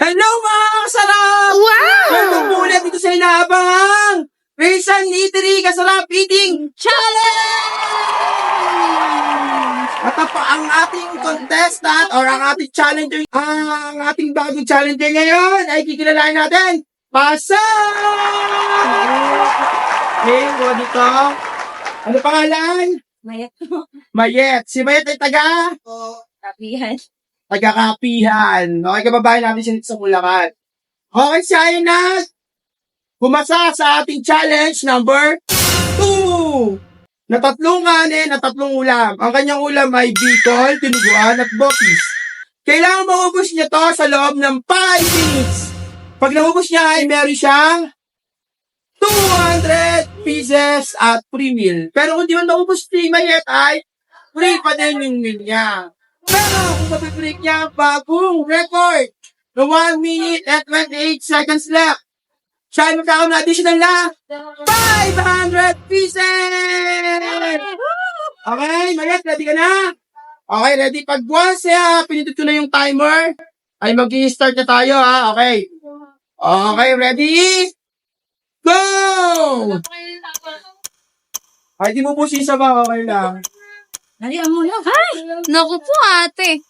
Hello mga kasarap! Wow! Welcome po ulit dito sa inaabangang Raisan Eatery Kasarap Eating Challenge! At ang ating contestant or ang ating challenger, ang ating bagong challenger ngayon ay kikilalanin natin, Pasa! Okay, mga dito. Ano pangalan? Mayat Mayet. Si Mayet ay taga Kapihan. Kapihan. Okay, kababayan natin siya sa Bulacan. Okay, siya ay pumasa sa ating challenge number 2. Na tatlong kanin at tatlong ulam. Ang kanyang ulam ay bicol, tinuguan at bopis. Kailangan maubos niya to sa loob ng 5 minutes. Pag naubos niya ay meron siyang 200 pieces at free meal. Pero kung di man maubos ni Mayet ay free pa din yung meal niya. Pero kung mapibreak niya ang bagong record na 1 minute and 28 seconds left, siya ay magkakaroon ng additional na 500 pieces! Okay, Mayet, ready ka na? Okay, ready? Pag once pinindot ko na yung timer, ay mag-i-start na tayo ha, okay? Okay, ready? Go! Ay, di mo po sisaba, okay lang. Nalihan mo lang. Ay! Naku po, ate.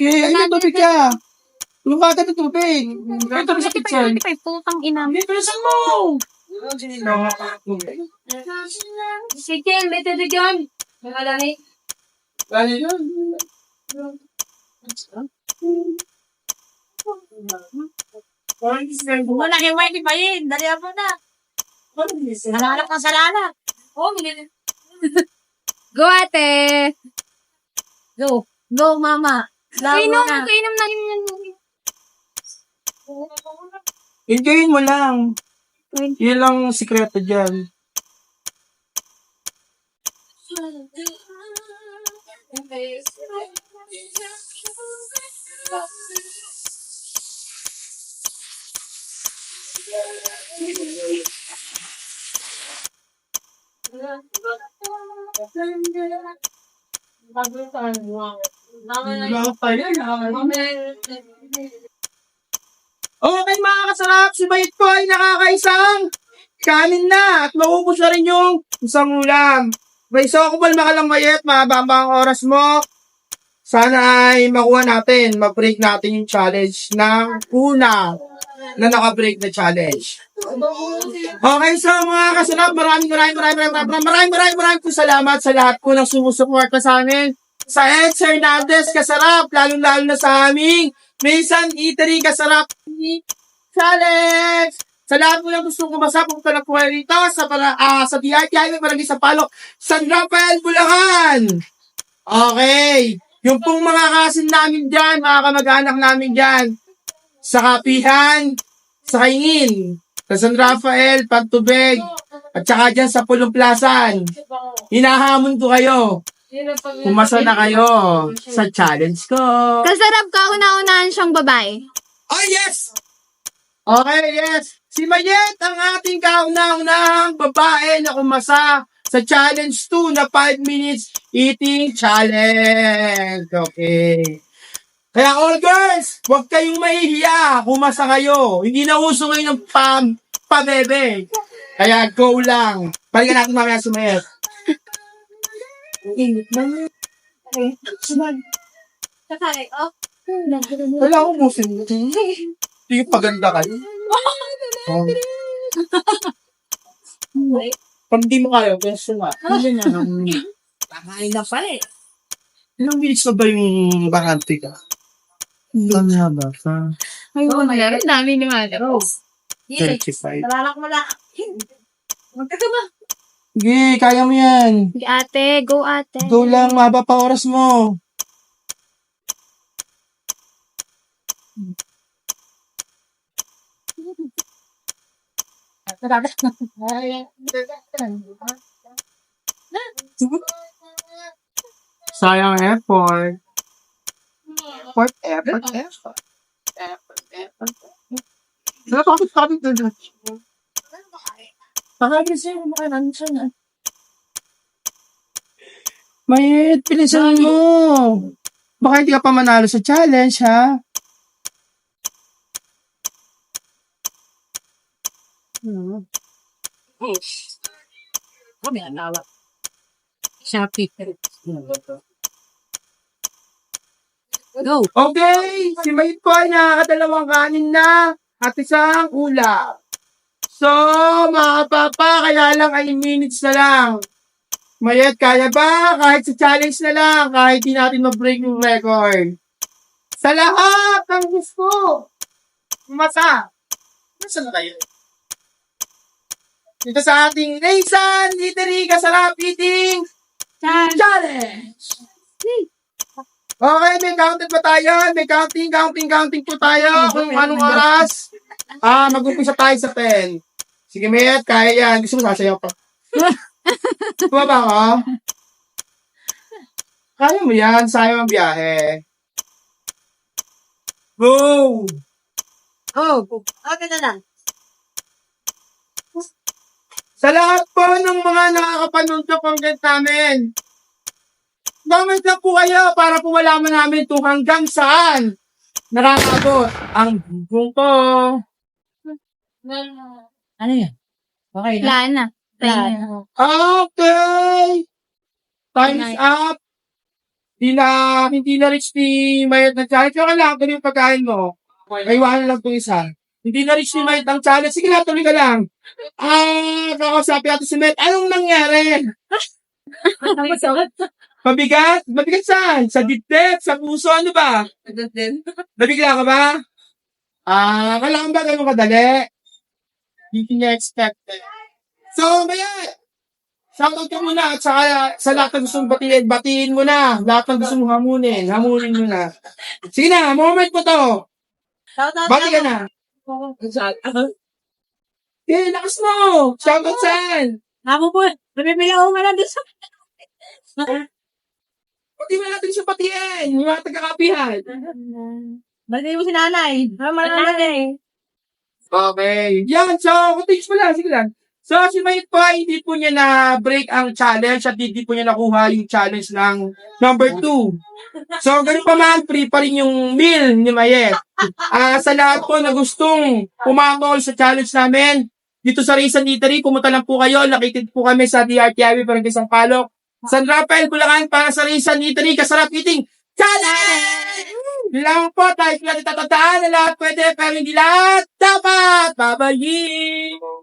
Okay, ay, tubig ka. Lumaka ka ng tubig. Ay, tubig sa kitchen. Ay, putang ina. Hindi, pilisan mo! Si Ken, may titigan. Nakalani. Ano yun? Wala kay Whitey pa yun. Dalihan mo na. Nalalak ng salala. Oh, go, ate. Go. Go, mama. Kainom na yun. Enjoyin mo lang. Yun lang ang sikreto dyan. Okay mga kasarap, si Bayit ko ay nakakaisang kanin na at maubos na rin yung isang ulam. May so kumalma ka lang Bayit, mahaba ang oras mo. Sana ay makuha natin, mag-break natin yung challenge ng una na naka-break na challenge. Okay, so mga kasarap, maraming po salamat sa lahat po ng sumusuporta sa amin. Sa Eds Hernandez Kasarap, lalo-lalo na sa aming Raisan Eatery Kasarap Challenge! Sa lahat po na gusto kumasa, pumunta na po kayo rito sa BIT Highway, Barangay Sampaloc, San Rafael, Bulacan! Okay! Yung pong mga kasin namin dyan, mga kamag-anak namin dyan, sa Kapihan, sa Kaingin, sa San Rafael, Pagtubeg, at saka dyan sa Pulong Plasan. Hinahamon ko kayo. Pumasa na kayo sa challenge ko. Kasarap ka, una-unahan siyang babae. Oh, yes! Okay, yes. Si Mayet ang ating kauna-unahang babae na kumasa sa challenge 2 na 5 minutes eating challenge. Okay. Kaya all girls, huwag kayong mahihiya. Kumasa kayo. Hindi na uso ngayon ng pabebe. Kaya go lang. Balikan natin mamaya si Mayet. Sakay, oh. Wala akong musin. Hindi yung paganda kayo. Oh. Pag di mo kaya, gusto nga. Hindi na. Kakain na pala eh. Ilang minutes na ba yung bakante ka? Ang haba ka. Ayun, meron dami naman. 35. Nalalak mo lang. Magkakaba. Sige, kaya mo yan. Sige, ate. Go, ate. Go lang, mahaba pa oras mo. Sayang effort. Effort. Wala pa sabi doon. Pakagin siya, makanan siya na. Mayet, pilisan mo. Baka hindi ka pa manalo sa challenge, ha? Kami ang tawa. Shopee. Go. Okay, si Mayet po ay nakakadalawang kanin na at isang ulam. So, mga papa, kaya lang ay minutes na lang. Mayet, kaya ba? Kahit sa challenge na lang, kahit di natin ma-break yung record. Sa lahat ng gusto, masa. Nasaan na kayo? Dito sa ating Raisan Eatery Kasarap Eating Challenge! Okay, may counted ba tayo? May counting po tayo kung anong oras. Mag-umpisa tayo sa 10. Sige, Mayet, kaya yan. Gusto mo sasayaw pa? Bumaba ka? Kaya mo yan, sayang ang biyahe. Go! Oh, okay na lang. Sa lahat po ng mga nakakapanood ng content namin, comment lang po kayo para po malaman namin kung hanggang saan nakakabot ang bugong ko. Ano yan? Okay na. Wala na. Okay! Time's up! Hindi na reach ni Mayet ng challenge. Okay lang, ganun yung pagkain mo. Iwanan lang itong isa. Hindi na reach ni Mayet ng challenge. Sige lang, tuloy ka lang. Kakausapin natin si Mayet. Anong nangyari? Mabigat? Mabigat saan? Sa dibdib? Sa puso? Ano ba? Nabigla ka ba? Kailangan ba ganun kadali? Hindi niya expected. So, Mayet! Shoutout ka muna at saka sa lahat ng gustong batiin mo na. Lahat ng gustong hamunin mo na. Sige na, moment mo to. Bati ka na. Lakas mo. Shoutout saan? Ako po, nabibigyan ko nga lang doon sa... Pati mo natin siya patiin. Yung mga taga-kapihan. Balik mo si nanay. Nanay. Okay. Yan, so, continuous mo lang. Sige lang. So, si Mayet po, hindi po niya na-break ang challenge at hindi po niya nakuha yung challenge ng number 2. So, ganun pa man, free pa rin yung meal ni Mayet. Sa lahat po na gustong pumatol sa challenge namin, dito sa Raisan Eatery, pumunta lang po kayo. Located po kami sa DRTIB, Barangay San Palok, San Rafael, Bulacan, para sa Raisan Eatery, Kasarap Eating Challenge! Yun lang po, tayo natin tatatandaan na lahat pwede, pero hindi lahat dapat. Babayin!